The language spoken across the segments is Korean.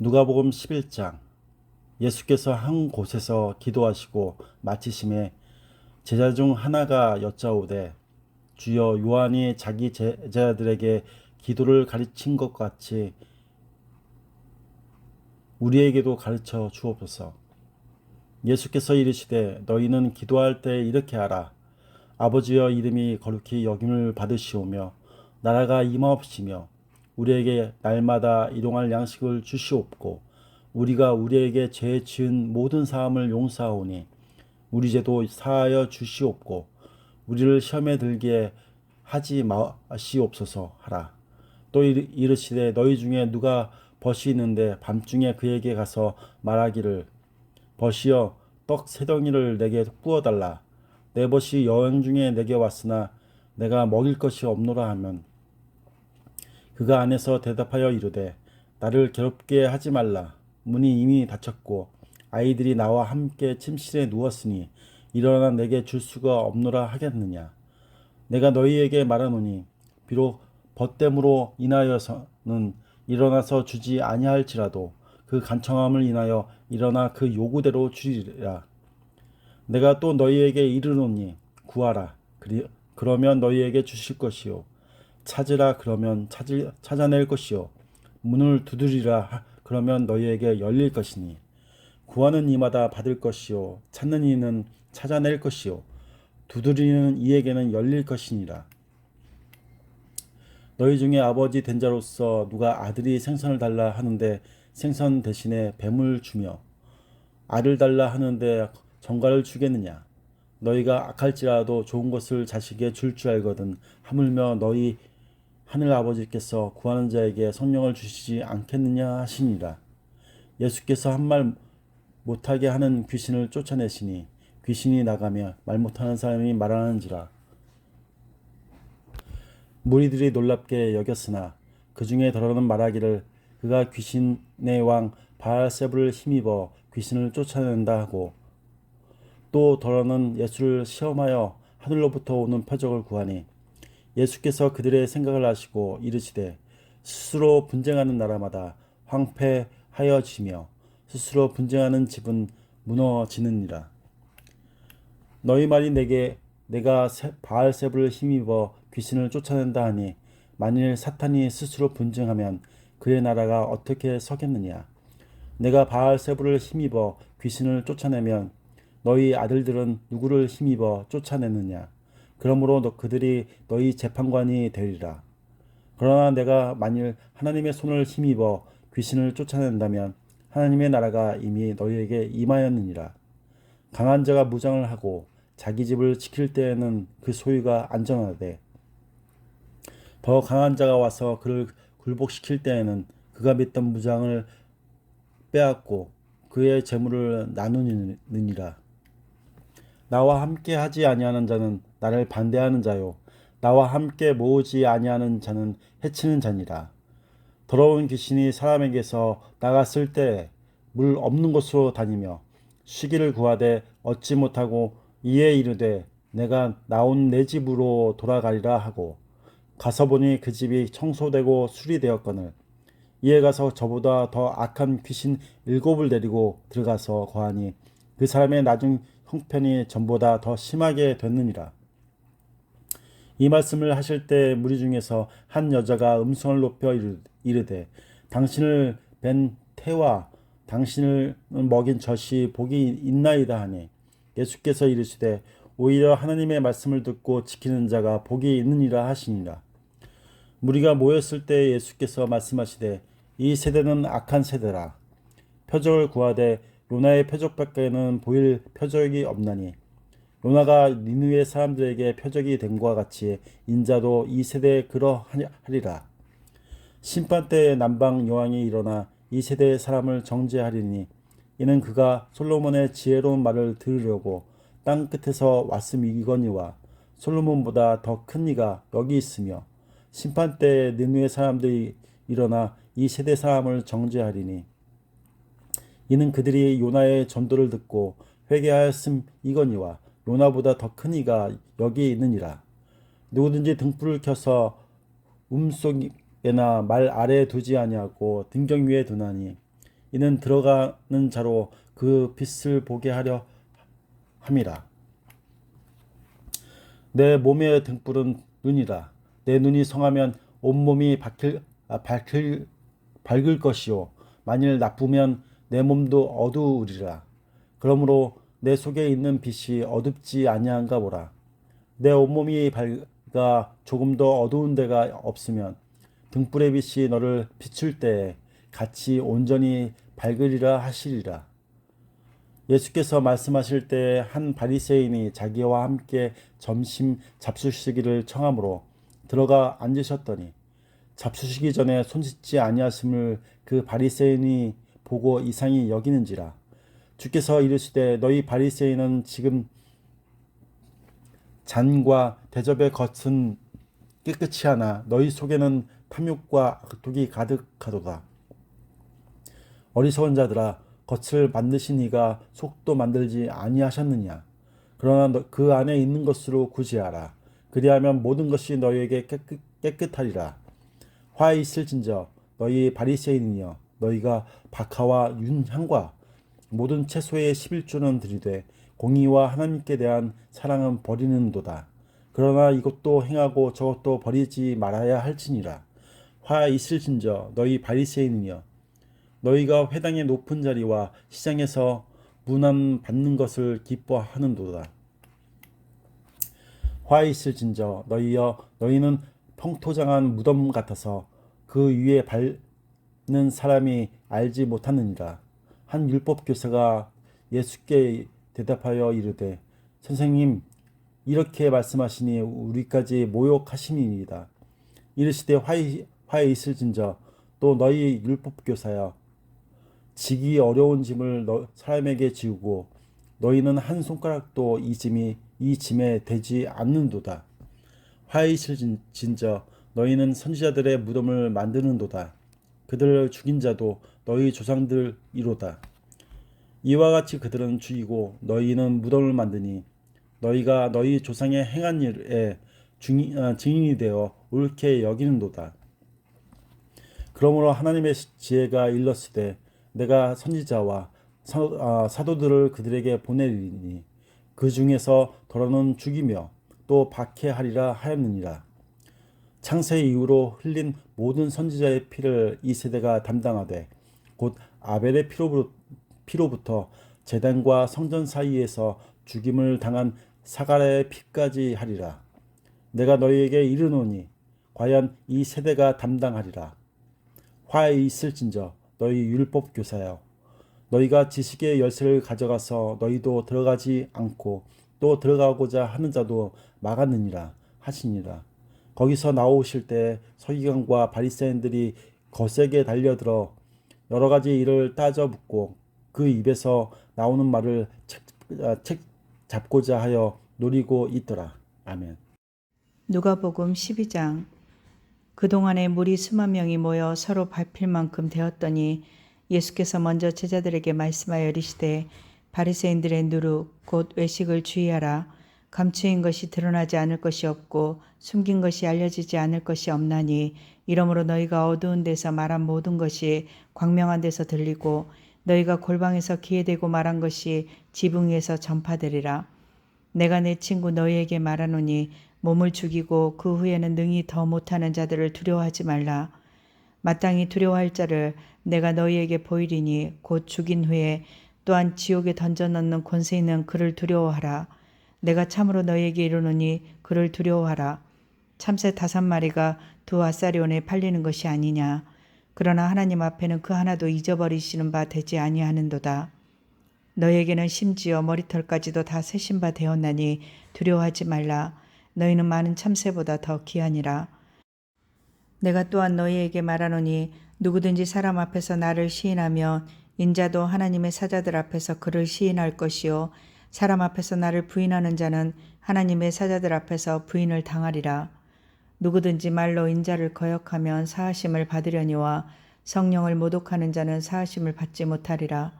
누가복음 11장. 예수께서 한 곳에서 기도하시고 마치심에 제자 중 하나가 여짜오되, 주여, 요한이 자기 제자들에게 기도를 가르친 것 같이 우리에게도 가르쳐 주옵소서. 예수께서 이르시되, 너희는 기도할 때 이렇게 하라. 아버지여, 이름이 거룩히 여김을 받으시오며 나라가 임하옵시며 우리에게 날마다 일용할 양식을 주시옵고, 우리가 우리에게 죄 지은 모든 사함을 용서하오니 우리 죄도 사하여 주시옵고, 우리를 시험에 들게 하지 마시옵소서 하라. 또 이르시되, 너희 중에 누가 벗이 있는데 밤중에 그에게 가서 말하기를, 벗이여, 떡 세 덩이를 내게 구워달라. 내 벗이 여행 중에 내게 왔으나 내가 먹일 것이 없노라 하면, 그가 안에서 대답하여 이르되, 나를 괴롭게 하지 말라. 문이 이미 닫혔고 아이들이 나와 함께 침실에 누웠으니 일어나 내게 줄 수가 없노라 하겠느냐. 내가 너희에게 말하노니 비록 벗됨으로 인하여서는 일어나서 주지 아니할지라도 그 간청함을 인하여 일어나 그 요구대로 주리라. 내가 또 너희에게 이르노니 구하라. 그러면 너희에게 주실 것이요. 찾으라. 그러면 찾아낼 것이요. 문을 두드리라. 그러면 너희에게 열릴 것이니, 구하는 이마다 받을 것이요, 찾는 이는 찾아낼 것이요, 두드리는 이에게는 열릴 것이니라. 너희 중에 아버지 된 자로서 누가 아들이 생선을 달라 하는데 생선 대신에 뱀을 주며 알을 달라 하는데 정갈을 주겠느냐. 너희가 악할지라도 좋은 것을 자식에게 줄 줄 알거든 하물며 너희 하늘 아버지께서 구하는 자에게 성령을 주시지 않겠느냐 하시니라. 예수께서 한 말 못하게 하는 귀신을 쫓아내시니 귀신이 나가며 말 못하는 사람이 말하는지라. 무리들이 놀랍게 여겼으나 그 중에 더러는 말하기를, 그가 귀신의 왕 바알세불을 힘입어 귀신을 쫓아낸다 하고, 또 더러는 예수를 시험하여 하늘로부터 오는 표적을 구하니, 예수께서 그들의 생각을 아시고 이르시되, 스스로 분쟁하는 나라마다 황폐하여지며 스스로 분쟁하는 집은 무너지느니라. 너희 말이 내가 바알세불을 힘입어 귀신을 쫓아낸다 하니, 만일 사탄이 스스로 분쟁하면 그의 나라가 어떻게 서겠느냐. 내가 바알세불을 힘입어 귀신을 쫓아내면 너희 아들들은 누구를 힘입어 쫓아내느냐. 그러므로 그들이 너희 재판관이 되리라. 그러나 내가 만일 하나님의 손을 힘입어 귀신을 쫓아낸다면 하나님의 나라가 이미 너희에게 임하였느니라. 강한 자가 무장을 하고 자기 집을 지킬 때에는 그 소유가 안전하되, 더 강한 자가 와서 그를 굴복시킬 때에는 그가 맺던 무장을 빼앗고 그의 재물을 나누느니라. 나와 함께 하지 아니하는 자는 나를 반대하는 자요, 나와 함께 모으지 아니하는 자는 해치는 자니라. 더러운 귀신이 사람에게서 나갔을 때 물 없는 곳으로 다니며 쉬기를 구하되 얻지 못하고 이에 이르되, 내가 나온 내 집으로 돌아가리라 하고 가서 보니 그 집이 청소되고 수리되었거늘, 이에 가서 저보다 더 악한 귀신 7을 데리고 들어가서 거하니 그 사람의 나중 형편이 전보다 더 심하게 됐느니라. 이 말씀을 하실 때 무리 중에서 한 여자가 음성을 높여 이르되, 당신을 뵌 태와 당신을 먹인 젖이 복이 있나이다 하니, 예수께서 이르시되, 오히려 하나님의 말씀을 듣고 지키는 자가 복이 있느니라 하시니라. 무리가 모였을 때 예수께서 말씀하시되, 이 세대는 악한 세대라. 표적을 구하되 요나의 표적밖에는 보일 표적이 없나니, 요나가 니느웨 사람들에게 표적이 된 것과 같이 인자도 이 세대에 그러하리라. 심판 때에 남방 여왕이 일어나 이 세대의 사람을 정죄하리니, 이는 그가 솔로몬의 지혜로운 말을 들으려고 땅 끝에서 왔음이거니와, 솔로몬보다 더 큰 이가 여기 있으며, 심판 때에 느느웨 사람들이 일어나 이 세대 사람을 정죄하리니, 이는 그들이 요나의 전도를 듣고 회개하였음이거니와, 요나보다 더 큰 이가 여기 있느니라. 누구든지 등불을 켜서 속에나 말 아래에 두지 아니하고 등경 위에 두나니, 이는 들어가는 자로 그 빛을 보게 하려 함이라. 내 몸의 등불은 눈이라. 내 눈이 성하면 온몸이 밝을 것이요 만일 나쁘면 내 몸도 어두우리라. 그러므로 내 속에 있는 빛이 어둡지 아니한가 보라. 내 온몸이 밝아 조금 더 어두운 데가 없으면 등불의 빛이 너를 비출 때에 같이 온전히 밝으리라 하시리라. 예수께서 말씀하실 때 한 바리새인이 자기와 함께 점심 잡수시기를 청하므로 들어가 앉으셨더니 잡수시기 전에 손 씻지 아니하심을 그 바리새인이 보고 이상히 여기는지라. 주께서 이르시되 너희 바리새인은 지금 잔과 대접의 겉은 깨끗이 하나 너희 속에는 탐욕과 악독이 가득하도다. 어리석은 자들아, 겉을 만드신 이가 속도 만들지 아니하셨느냐. 그러나 그 안에 있는 것으로 구제하라. 그리하면 모든 것이 너희에게 깨끗하리라. 화 있을진저 너희 바리새인이여, 너희가 박하와 윤향과 모든 채소의 11조는 들이되 공의와 하나님께 대한 사랑은 버리는도다. 그러나 이것도 행하고 저것도 버리지 말아야 할지니라. 화 있을진저 너희 바리새인이여, 너희가 회당의 높은 자리와 시장에서 문안 받는 것을 기뻐하는도다. 화 있을진저 너희여, 너희는 평토장한 무덤 같아서 그 위에 밟는 사람이 알지 못하느니라. 한 율법 교사가 예수께 대답하여 이르되, 선생님, 이렇게 말씀하시니 우리까지 모욕하심이니이다. 이르시되 화에 있을진저 또 너희 율법 교사여, 지기 어려운 짐을 사람에게 지우고 너희는 한 손가락도 이 짐에 되지 않는도다. 화에 있을진저 너희는 선지자들의 무덤을 만드는도다. 그들을 죽인 자도 너희 조상들이로다. 이와 같이 그들은 죽이고 너희는 무덤을 만드니 너희가 너희 조상의 행한 일에 증인이 되어 옳게 여기는도다. 그러므로 하나님의 지혜가 일렀으되 내가 선지자와 사도들을 그들에게 보내리니 그 중에서 더러는 죽이며 또 박해하리라 하였느니라. 창세 이후로 흘린 모든 선지자의 피를 이 세대가 담당하되 곧 아벨의 피로부터 제단과 성전 사이에서 죽임을 당한 사가랴의 피까지 하리라. 내가 너희에게 이르노니 과연 이 세대가 담당하리라. 화에 있을진저 너희 율법 교사여, 너희가 지식의 열쇠를 가져가서 너희도 들어가지 않고 또 들어가고자 하는 자도 막았느니라 하시니라. 거기서 나오실 때 서기관과 바리새인들이 거세게 달려들어 여러 가지 일을 따져 묻고 그 입에서 나오는 말을 책 잡고자 하여 노리고 있더라. 아멘. 누가복음 12장. 그동안에 무리 수만 명이 모여 서로 밟힐 만큼 되었더니 예수께서 먼저 제자들에게 말씀하여 이르시되 바리새인들의 누룩 곧 외식을 주의하라. 감추인 것이 드러나지 않을 것이 없고 숨긴 것이 알려지지 않을 것이 없나니 이러므로 너희가 어두운 데서 말한 모든 것이 광명한 데서 들리고 너희가 골방에서 귀에 대고 말한 것이 지붕 위에서 전파되리라. 내가 내 친구 너희에게 말하노니 몸을 죽이고 그 후에는 능히 더 못하는 자들을 두려워하지 말라. 마땅히 두려워할 자를 내가 너희에게 보이리니 곧 죽인 후에 또한 지옥에 던져 넣는 권세 있는 그를 두려워하라. 내가 참으로 너희에게 이르노니 그를 두려워하라. 참새 5마리가 2아사리온에 팔리는 것이 아니냐. 그러나 하나님 앞에는 그 하나도 잊어버리시는 바 되지 아니하는도다. 너희에게는 심지어 머리털까지도 다 세신 바 되었나니 두려워하지 말라. 너희는 많은 참새보다 더 귀하니라. 내가 또한 너희에게 말하노니 누구든지 사람 앞에서 나를 시인하면 인자도 하나님의 사자들 앞에서 그를 시인할 것이요 사람 앞에서 나를 부인하는 자는 하나님의 사자들 앞에서 부인을 당하리라. 누구든지 말로 인자를 거역하면 사하심을 받으려니와 성령을 모독하는 자는 사하심을 받지 못하리라.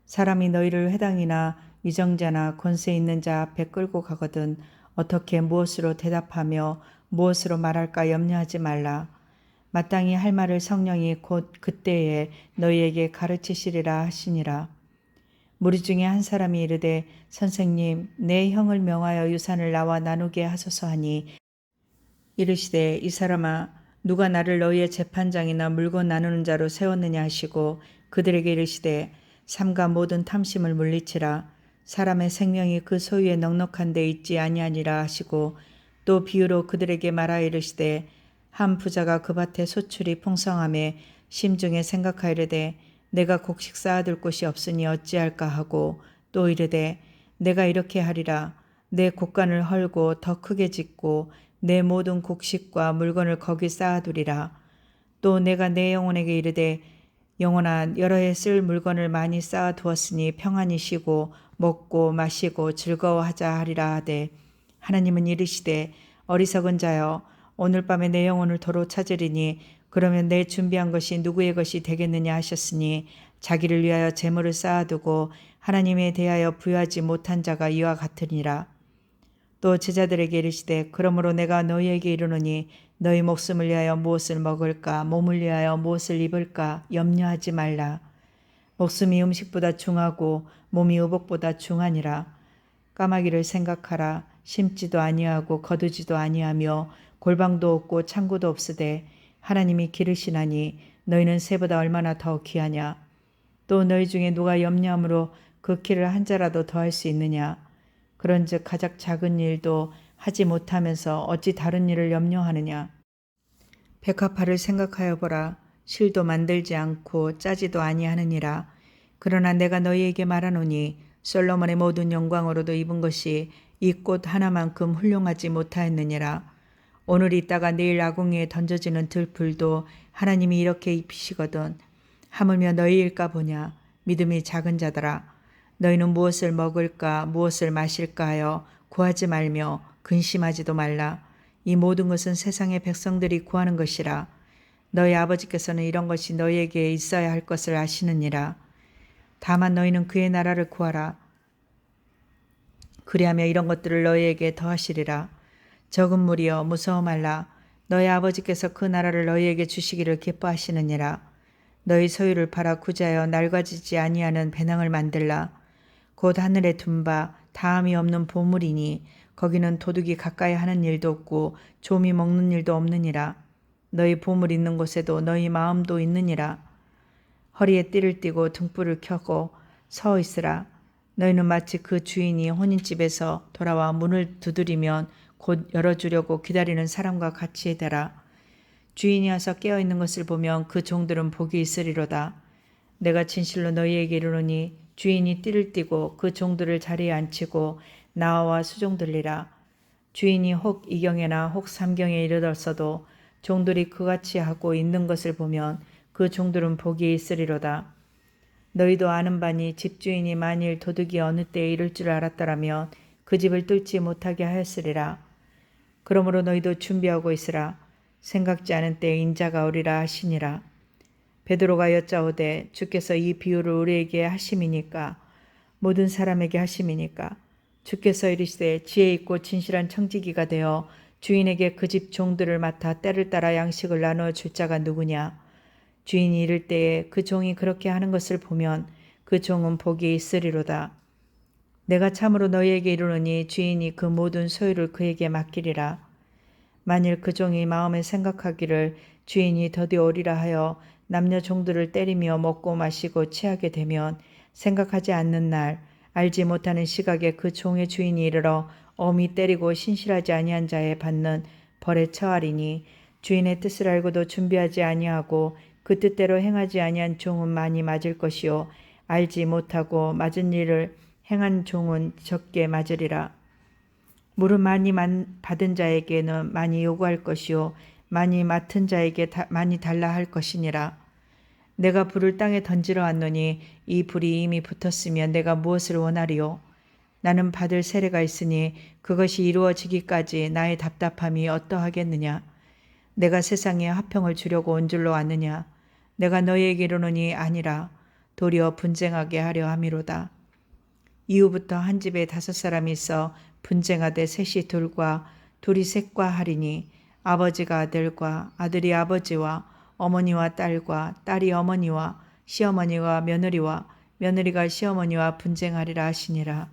사람이 너희를 회당이나 위정자나 권세 있는 자 앞에 끌고 가거든 어떻게 무엇으로 대답하며 무엇으로 말할까 염려하지 말라. 마땅히 할 말을 성령이 곧 그때에 너희에게 가르치시리라 하시니라. 무리 중에 한 사람이 이르되 선생님 내 형을 명하여 유산을 나와 나누게 하소서 하니 이르시되 이 사람아 누가 나를 너희의 재판장이나 물건 나누는 자로 세웠느냐 하시고 그들에게 이르시되 삼가 모든 탐심을 물리치라. 사람의 생명이 그 소유에 넉넉한 데 있지 아니하니라 하시고 또 비유로 그들에게 말하여 이르시되 한 부자가 그 밭에 소출이 풍성함에 심중에 생각하이르되 내가 곡식 쌓아둘 곳이 없으니 어찌할까 하고 또 이르되 내가 이렇게 하리라. 내 곡간을 헐고 더 크게 짓고 내 모든 곡식과 물건을 거기 쌓아두리라. 또 내가 내 영혼에게 이르되 영혼아 여러 해 쓸 물건을 많이 쌓아두었으니 평안히 쉬고 먹고 마시고 즐거워하자 하리라 하되 하나님은 이르시되 어리석은 자여 오늘 밤에 내 영혼을 도로 찾으리니 그러면 내 준비한 것이 누구의 것이 되겠느냐 하셨으니 자기를 위하여 재물을 쌓아두고 하나님에 대하여 부여하지 못한 자가 이와 같으니라. 또 제자들에게 이르시되 그러므로 내가 너희에게 이르노니 너희 목숨을 위하여 무엇을 먹을까 몸을 위하여 무엇을 입을까 염려하지 말라. 목숨이 음식보다 중하고 몸이 의복보다 중하니라. 까마귀를 생각하라. 심지도 아니하고 거두지도 아니하며 골방도 없고 창고도 없으되 하나님이 기르시나니 너희는 새보다 얼마나 더 귀하냐. 또 너희 중에 누가 염려함으로 그 키를 한 자라도 더할 수 있느냐. 그런즉 가장 작은 일도 하지 못하면서 어찌 다른 일을 염려하느냐. 백합화를 생각하여 보라. 실도 만들지 않고 짜지도 아니하느니라. 그러나 내가 너희에게 말하노니 솔로몬의 모든 영광으로도 입은 것이 이 꽃 하나만큼 훌륭하지 못하였느니라. 오늘 있다가 내일 아궁이에 던져지는 들풀도 하나님이 이렇게 입히시거든. 하물며 너희일까 보냐. 믿음이 작은 자들아. 너희는 무엇을 먹을까 무엇을 마실까 하여 구하지 말며 근심하지도 말라. 이 모든 것은 세상의 백성들이 구하는 것이라. 너희 아버지께서는 이런 것이 너희에게 있어야 할 것을 아시느니라. 다만 너희는 그의 나라를 구하라. 그리하며 이런 것들을 너희에게 더하시리라. 적은 무리여 무서워 말라. 너희 아버지께서 그 나라를 너희에게 주시기를 기뻐하시느니라. 너희 소유를 팔아 구제하여 낡아지지 아니하는 배낭을 만들라. 곧 하늘에 둔 바 다함이 없는 보물이니 거기는 도둑이 가까이 하는 일도 없고 좀이 먹는 일도 없느니라. 너희 보물 있는 곳에도 너희 마음도 있느니라. 허리에 띠를 띠고 등불을 켜고 서 있으라. 너희는 마치 그 주인이 혼인집에서 돌아와 문을 두드리면 곧 열어주려고 기다리는 사람과 같이 되라. 주인이 와서 깨어있는 것을 보면 그 종들은 복이 있으리로다. 내가 진실로 너희에게 이르노니 주인이 띠를 띠고 그 종들을 자리에 앉히고 나와 수종들리라. 주인이 혹 이경에나 혹 삼경에 이르렀어도 종들이 그같이 하고 있는 것을 보면 그 종들은 복이 있으리로다. 너희도 아는 바니 집주인이 만일 도둑이 어느 때에 이를 줄 알았더라면 그 집을 뚫지 못하게 하였으리라. 그러므로 너희도 준비하고 있으라. 생각지 않은 때에 인자가 오리라 하시니라. 베드로가 여짜오되 주께서 이 비유를 우리에게 하심이니까 모든 사람에게 하심이니까 주께서 이르시되 지혜 있고 진실한 청지기가 되어 주인에게 그 집 종들을 맡아 때를 따라 양식을 나누어 줄 자가 누구냐. 주인이 이를 때에 그 종이 그렇게 하는 것을 보면 그 종은 복이 있으리로다. 내가 참으로 너희에게 이르노니 주인이 그 모든 소유를 그에게 맡기리라. 만일 그 종이 마음에 생각하기를 주인이 더디 오리라 하여 남녀 종들을 때리며 먹고 마시고 취하게 되면 생각하지 않는 날 알지 못하는 시각에 그 종의 주인이 이르러 엄히 때리고 신실하지 아니한 자에 받는 벌에 처하리니 주인의 뜻을 알고도 준비하지 아니하고 그 뜻대로 행하지 아니한 종은 많이 맞을 것이요 알지 못하고 맞은 일을 행한 종은 적게 맞으리라. 물은 많이 받은 자에게는 많이 요구할 것이요 많이 맡은 자에게 많이 달라 할 것이니라. 내가 불을 땅에 던지러 왔노니 이 불이 이미 붙었으면 내가 무엇을 원하리요. 나는 받을 세례가 있으니 그것이 이루어지기까지 나의 답답함이 어떠하겠느냐. 내가 세상에 화평을 주려고 온 줄로 아느냐. 내가 너희에게 이르노니 아니라 도리어 분쟁하게 하려 함이로다. 이후부터 한 집에 5 사람이 있어 분쟁하되 셋이 둘과 둘이 셋과 하리니 아버지가 아들과 아들이 아버지와 어머니와 딸과 딸이 어머니와 시어머니와 며느리와 며느리가 시어머니와 분쟁하리라 하시니라.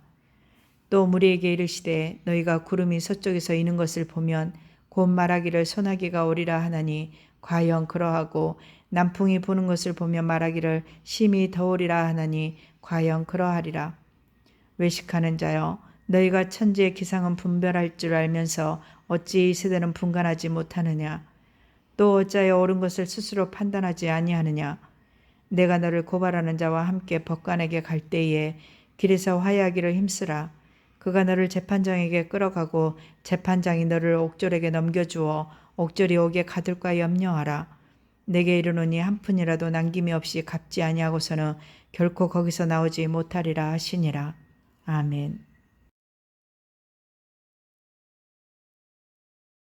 또 무리에게 이르시되 너희가 구름이 서쪽에서 이는 것을 보면 곧 말하기를 소나기가 오리라 하나니 과연 그러하고 남풍이 부는 것을 보면 말하기를 심히 더우리라 하나니 과연 그러하리라. 외식하는 자여 너희가 천지의 기상은 분별할 줄 알면서 어찌 이 세대는 분간하지 못하느냐. 또 어찌하여 옳은 것을 스스로 판단하지 아니하느냐. 내가 너를 고발하는 자와 함께 법관에게 갈 때에 길에서 화해하기를 힘쓰라. 그가 너를 재판장에게 끌어가고 재판장이 너를 옥졸에게 넘겨주어 옥졸이 옥에 가둘까 염려하라. 내게 이르노니 한 푼이라도 남김이 없이 갚지 아니하고서는 결코 거기서 나오지 못하리라 하시니라. 아멘.